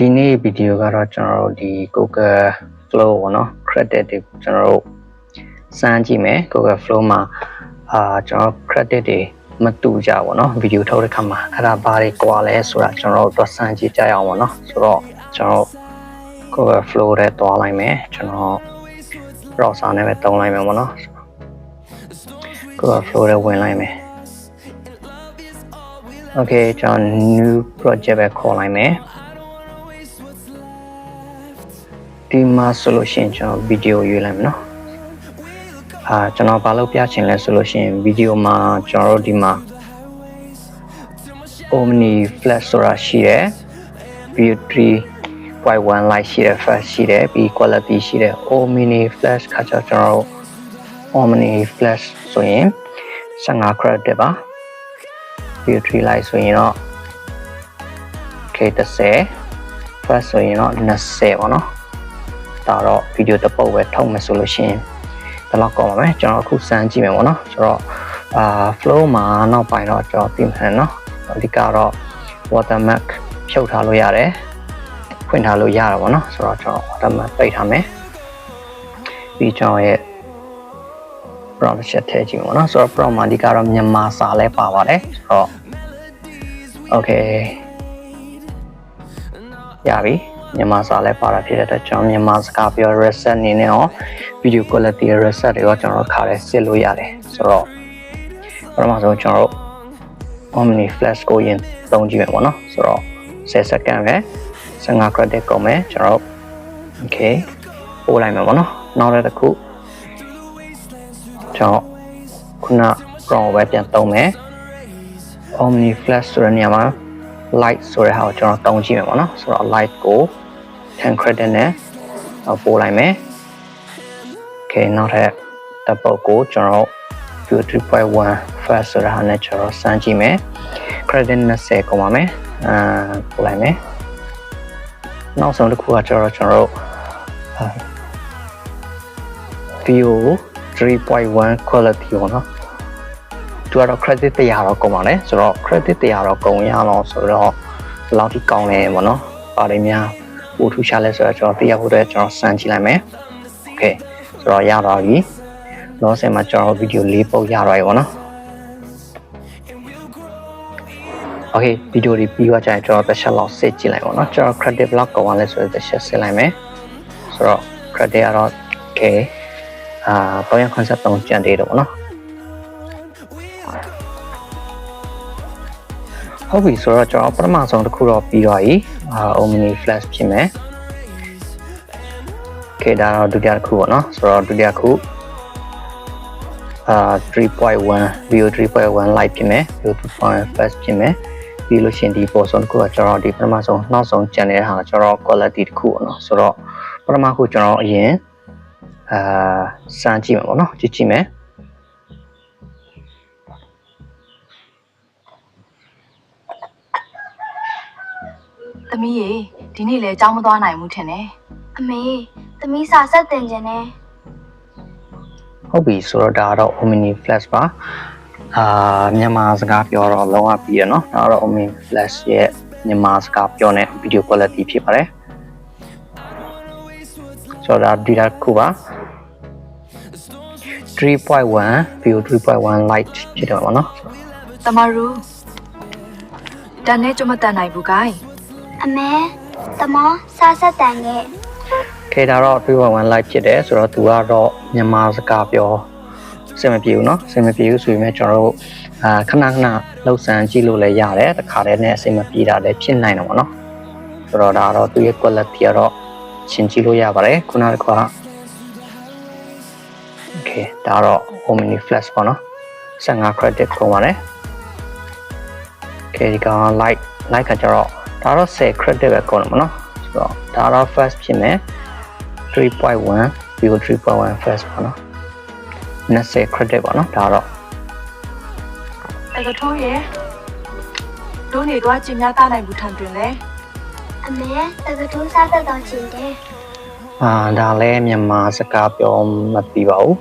ဒီနေ့ဗီဒီယိုကတော့ကျွန်တော်တို့ဒီ Google Flow ပေါ့နော် credit တွေကျွန်တော်တို့စမ်းကြည့်မယ် Google Flow မှာကျွန်တော် credit တွေမတူကြဘူးเนาะဗီဒီယိုထုတ်တဲ့ခါမှာအဲ့ဒါဘာတွေကွာလဲဆိုတာကျွန်တော်တို့စမ်းကြည့်ကြရအောင်ပေါ့နော်ဆိုတော့ကျွန်တော် Google Flow ထဲတွားလိုက်မယ်ကျွန်တော် browser နဲ့ပဲတုံးလိုက်မယ်ပေါ့နော် Google Flow ထဲဝင်လိုက်မယ် Okay ကျွန်တော် new project ပဲခေါ်လိုက်မယ်ဒီမှာဆိုလို့ရှိရင်ကျွန်တော်ဗီဒီယိုရွေးလိုက်မယ်နော်ကျွန်တော်ဘာလို့ပြချင်လဲဆိုလို့ရှိရင်ဗီဒီယိုမှာကျွန်တော်တို့ဒီမှာ Omni Flash ဆိုတာရှိတယ် Beauty 0.1 light ရှိတယ် flash ရှိတယ်ပြီး quality ရှိတယ် Omni Flash ခါကျကျွန်တော်တို့ Omni Flash ဆိုရင်15 credit ပါ Beauty light ဆိုရင်တော့ K10 flash ဆိုရင်တော့20ပေါ့နော်ဒါတော့ဗီဒီယိုတစ်ပုတ်ပဲထုတ်မယ်ဆိုလို့ရှိရင်ဒီလောက်ကောင်းပါမယ်ကျွန်တော်အခုစမ်းကြည့်မယ်ပေါ့နော်ဆိုတော့ flow မှာနောက်ပိုင်းတော့ကျွန်တော်သိမယ်နော်အဓိကတော့ watermark ဖြုတ်ထားလို့ရတယ်ဖွင့်ထားလို့ရတာပေါ့နော်ဆိုတော့ကျွန်တော် watermark ပိတ်ထားမယ်ပြီးကျွန်တော်ရဲ့ prompt ချက်ထည့်ကြည့်ပေါ့နော်ဆိုတော့ prompt မှာအဓိကတော့မြန်မာစာလဲပါပါတယ်ဆိုတော့ okay ရပြီမြန်မာစာလဲပါတာဖြစ်တဲ့အတွက်ကျွန်တော်မြန်မာစကားပြော reset အနေနဲ့ရော video quality reset တွေရောကျွန်တော်တို့ခါရဲစစ်လို့ရတယ်ဆိုတော့ပထမဆုံးကျွန်တော်တို့ Omni Flash ကိုရင်သုံးကြည့်မယ်ပေါ့နော်ဆိုတော့10 second ပဲ15 credit ကုန်မယ်ကျွန်တော်တို့ okay ပို့လိုက်မယ်ပေါ့နော်နောက်တစ်ခုကျွန်တော်ခုန prompt ပဲပြန်သုံးမယ် Omni Flash ဆိုတဲ့နေရာမှာ light ဆိုတဲ့ဟာကိုကျွန်တော်တုံးကြည့်မယ်ပေါ့နော်ဆိုတော့ light ကို10 credit နဲ့ပို့လိုက်မယ် okay နောက်ထပ်တစ်ပုတ်ကိုကျွန်တော် 3.1 fast ဆိုတဲ့ဟာနဲ့ကျွန်တော်စမ်းကြည့်မယ် credit 20ကုန်ပါမယ်ပို့လိုက်မယ်နောက်ဆုံးတစ်ခုကကျွန်တော်တို့ video 3.1 quality ပေါ့နော်သူကတော့ credit 100တော့ကုန်ပါလေဆိုတော့ credit 100တော့ကုန်ရအောင်ဆိုတော့ဘယ်လောက်ထိကောင်းလဲပေါ့နော်ပါတယ်များပို့ထူရှာလဲဆိုတော့ကျွန်တော်သိရဖို့အတွက်ကျွန်တော်စမ်းကြည့်လိုက်မယ် okay ဆိုတော့ရတော့ပြီလောဆယ်မှာကျွန်တော်ဗီဒီယို၄ပုတ်ရတော့ပြီပေါ့နော် okay ဗီဒီယိုဒီပြီးသွားကြရင်ကျွန်တော်တစ်ချက်လောက်စစ်ကြည့်လိုက်ပေါ့နော်ကျွန်တော် credit block ကောင်းအောင်လဲဆိုတော့တစ်ချက်စစ်လိုက်မယ်ဆိုတော့ credit ကတော့ okay 383ကျန်သေးတယ်ပေါ့နော်ဟုတ်ပြီဆိုတော့ကျွန်တော်ပထမဆုံးတစ်ခုတော့ပြီးတော့ပြီOmni Flash ဖြစ်မယ် okay ဒါတော့ဒုတိယတစ်ခုပေါ့နော်ဆိုတော့ဒုတိယခု3.1 View 3.1 Live ဖြစ်မယ် View 2.1 Flash ဖြစ်မယ်ပြီးလို့ရှိရင်ဒီပေါ်ဆုံးတစ်ခုကကျွန်တော်ဒီပထမဆုံးနောက်ဆုံးကျန်တဲ့ဟာကျွန်တော် quality တစ်ခုပေါ့နော်ဆိုတော့ပထမခုကျွန်တော်အရင်စမ်းကြည့်မယ်ပေါ့နော်ကြည့်မယ်သမီးရေဒီနေ့လဲအကြောင်းမသွားနိုင်ဘူးထင်တယ်အမေသမီးစာဆက်တင်ခြင်းနဲ့ဟုတ်ပြီဆိုတော့ဒါတော့ Omni Flash ပါမြန်မာစကားပြောတော့လုံးဝပြီးရနော်ဒါတော့ Omni Flash ရဲ့မြန်မာစကားပြောတဲ့ video quality ဖြစ်ပါတယ်ဆိုတော့ဒီတစ်ခုပါ 3.1 view 3.1 light ဖြစ်တယ်ပေါ့နော်သမရူတန်နဲ့ကြမတန်နိုင်ဘူး gain အမေတမောစာဆက်တန်ခဲ့ခေတာတော့3.1 live ဖြစ်တယ်ဆိုတော့သူကတော့မြန်မာစကားပြောစင်မပြေဘူးเนาะစင်မပြေဘူးဆိုရင်ကျွန်တော်တို့ခဏလှုပ်ဆန်းကြည့်လို့လည်းရတယ်တခါတည်းနဲ့အစင်မပြေတာလည်းဖြစ်နိုင်တယ်ပေါ့နော်ဆိုတော့ဒါတော့သူရဲ့ quality ကတော့ရှင်းကြည့်လို့ရပါတယ်ခုနကက okay ဒါတော့ Omni Flash ပေါ့နော်15 credit ကုန်ပါတယ် okay ဒီကောင် light ကကျတော့ဒါတော့10 credit ပဲကုန်တယ်ပေါ့နော်ဆိုတော့ဒါတော့ fast ဖြစ်မယ် 3.1 view 3.1 fast ပေါ့နော်20 credit ပေါ့နော်ဒါတော့အဲ့တော့ထိုးရေတို့နေတော့ကျင်များသားနိုင်ဘူးထန်တွင်လေအမေတကထိုးစားသက်တော်ချင်းတယ်ဒါလည်းမြန်မာစကားပြောမသိပါဘူး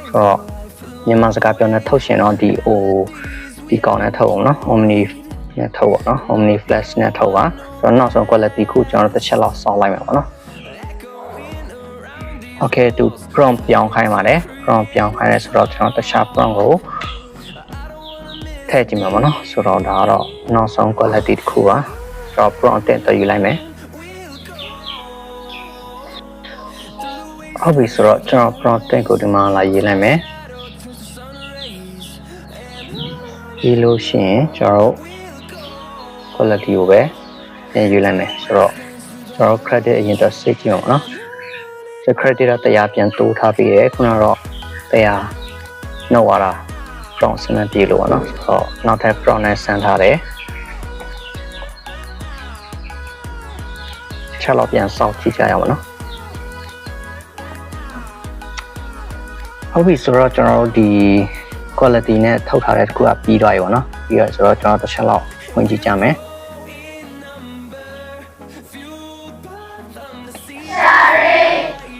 ဆိုတော့မြန်မာစကားပြောနဲ့ထုတ်ရှင်တော့ဒီကောင်နဲ့ထုတ်အောင်နော် Omni နဲ့ထုတ်ပါနော် Omni Flash နဲ့ထုတ်ပါဆိုတော့နောက်ဆုံး quality ခုကျွန်တော်တို့တစ်ချက်လောက်စောင့်လိုက်မယ်ပေါ့နော် Okay သူ prompt ပြောင်းခိုင်းပါတယ် prompt ပြောင်းခိုင်းရဲဆိုတော့ကျွန်တော်တခြား prompt ကိုထည့်ကြည့်မှာပေါ့နော်ဆိုတော့ဒါကတော့နောက်ဆုံး quality တစ်ခုပါဆိုတော့ prompt တင်သွင်းယူလိုက်မယ်ဟုတ်ပြီဆိုတော့ကျွန်တော် prompt တင်ကိုဒီမှာလာရေးလိုက်မယ်ပြီးလို့ရှိရင်ကျွန်တော်တို့ quality ကိုပဲတင်ယူလိုက်မယ်ဆိုတော့ကျွန်တော် credit အရင်တော့ save ကြည့်အောင်နော် credit တော့တရားပြန်တိုးထားပြီးတယ်ခုနကတော့တရားနှုတ်ရတာprompt စနစ်ပြေလို့ပေါ့နော်ဆိုတော့နောက်ထပ် prompt နဲ့ဆန်းထားတယ်ချက်တော့ပြန်စောင့်ကြည့်ကြရအောင်နော်ဟုတ်ပြီဆိုတော့ကျွန်တော်တို့ဒီ quality နဲ့ထုတ်ထားတဲ့တစ်ခုကပြီးသွားပြီပေါ့နော်ပြီးတော့ဆိုတော့ကျွန်တော်တစ်ချက်လောက်ဝင်ကြည့်ကြမယ်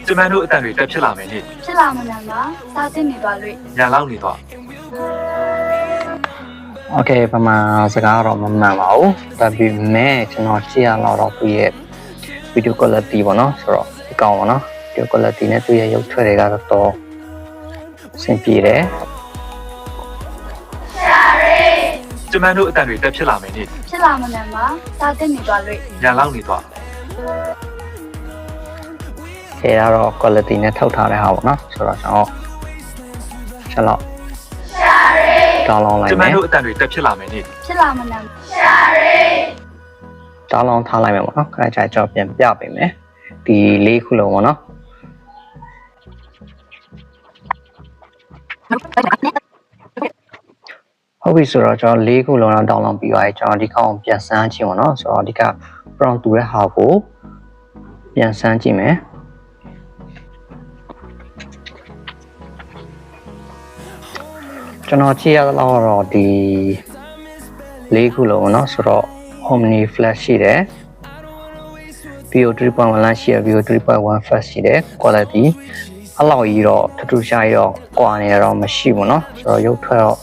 ကျမတို့အတန်တွေတက်ဖြစ်လာမယ်နိ ဖြစ်လာမလားပါစားတင်နေသွားလို့ ညာလောက်နေတော့ Okay ပမာစကားတော့မမှန်ပါဘူးဒါပေမဲ့ကျွန်တော်ကြည့်ရတော့သူရဲ့ video quality ပေါ့နော်ဆိုတော့ဒီကောင်ပေါ့နော် video quality နဲ့သူရဲ့ရုပ်ထွက်တွေကတော့အဆင်ပြေတယ် ကျမတို့အတန်တွေတက်ဖြစ်လာမယ်နိ ဖြစ်လာမလားပါစားတင်နေသွားလို့ ညာလောက်နေတော့ ခေရတော့ quality နဲ့ထုတ်ထားတဲ့ဟာပေါ့နော်ဆိုတော့ကျွန်တော်ချက်တော့တောင်းလောင်းလိုက် ကျမ မယ် တို့အတန်တွေတက်ဖြစ်လာမယ်နိ ဖြစ်လာမလား တောင်းလောင်းထားလိုက်မယ်ပေါ့နော်ခဏကြာကျွန်တော်ပြန်ပြပေးမယ်ဒီလေးခုလုံးပေါ့နော်ဟုတ်ပြီဆိုတော့ကျွန်တော်လေးခုလုံးတော့တောင်းလောင်းပြီးသွားပြီကျွန်တော်ဒီကောင်ပြန်စမ်းကြည့်ပါတော့ဆိုတော့ဒီက prompt တူတဲ့ဟာကိုပြန်စမ်းကြည့်မယ်ကျွန်တော်ကြည့်ရတော့ဒီလေးခုလုံးเนาะဆိုတော့ Omni Flash ရှိတယ် VO 3.1 Lens ရှိတယ် VO 3.1 Flash ရှိတယ် quality အဲ့လောက်ကြီးတော့ထထူရှားကြီးတော့ကွာနေတော့မရှိဘူးเนาะဆိုတော့ရုပ်ထွက်တော့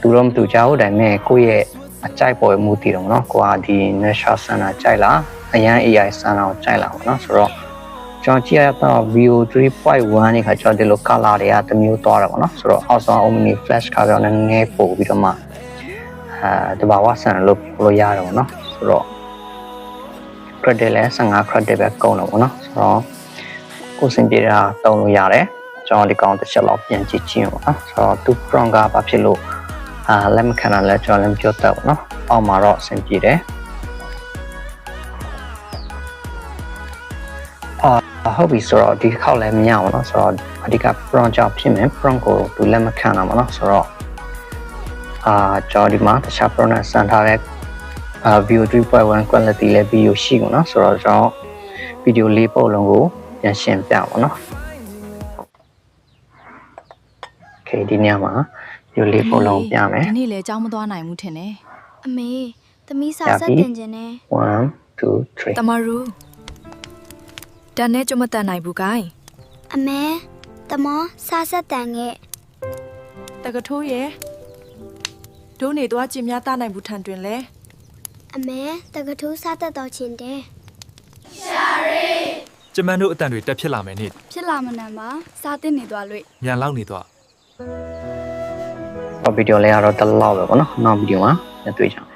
သူတော့မတူကြဘူးဒါပေမဲ့ကိုယ့်ရဲ့အကြိုက်ပေါ်မှုတည်တော့เนาะကိုကဒီ natural center ကြိုက်လားအရန် AI center ကိုကြိုက်လားပေါ့เนาะဆိုတော့ကျွန်တော်ကြည့်ရတော့ VO 3.1 နဲ့ခါကျွန်တော်ဒီလို color တွေကတစ်မျိုးသွားတာပေါ့နော်ဆိုတော့အောက်ဆုံး Omni Flash ကပြောနည်းနည်းပို့ပြီးတော့မှဒီဘာဝဆန်လို့ပြောလို့ရတယ်ပေါ့နော်ဆိုတော့ credit လဲ15 credit ပဲကုန်တော့ပေါ့နော်ဆိုတော့ကိုယ်စင်ပြေတာတုံးလို့ရတယ်ကျွန်တော်ဒီကောင်တစ်ချက်လောက်ပြန်ကြည့်ချင်းပေါ့နော်ဆိုတော့သူ prompt ကဘာဖြစ်လို့လက်မခံတာလဲကျွန်တော်လည်းပြောတတ်ပေါ့နော်အောက်မှာတော့စင်ပြေတယ်ဟုတ်ပြီဆိုတော့ဒီတစ်ခေါက်လည်းမရဘူးเนาะဆိုတော့အဓိက prompt ကြောင့်ဖြစ်မယ် prompt ကိုသူလက်မခံတာပေါ့เนาะဆိုတော့ကျွန်တော်ဒီမှာတခြား prompt နဲ့စမ်းထားတဲ့VO 3.1 quality လည်း video ရှိဘူးเนาะဆိုတော့ကျွန်တော် video လေးပုတ်လုံးကိုပြန်ရှင်းပြပါเนาะ Okay ဒီညမှာ video လေးပုတ်လုံးပြမယ် ဒီနေ့လည်းကြောင်းမသွားနိုင်ဘူးထင်တယ် အမေသမီးစာဆက်တင်ခြင်းနဲ့ 1 2 3 တမရူတန်နဲ့ကြမတန်နိုင်ဘူးကိုင်း အမေတမောစာဆက်တန်ခဲ့ တကထိုးရဲ့ဒိုးနေသွားကျင်များတားနိုင်ဘူးထန်တွင်လဲ အမေတကထိုးစာတက်တော်ချင်းတဲ့ ကျမတို့အတန်တွေတက်ဖြစ်လာမယ်နိ ဖြစ်လာမလားပါစားတင်နေသွားလို့ ညာလောက်နေတော့ video လေးကတော့တလောက်ပဲပေါ့နော်နောက် video မှာပြန်တွေ့ကြအောင်